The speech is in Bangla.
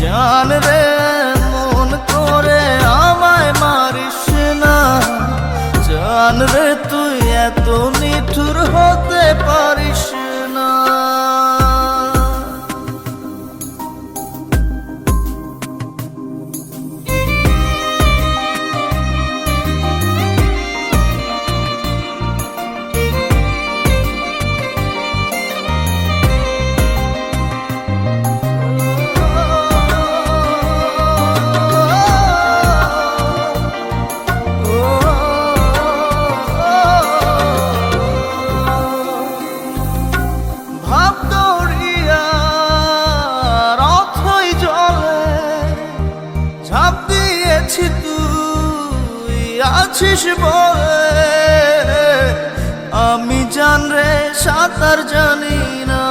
জান রে মন করে আমায় মারিস না, জান রে তুই এত নিঠুর হতে পারিস না। ঝাঁপ দিয়েছি তুই আছিস বলে, আমি জান রে সাঁতার জানি না।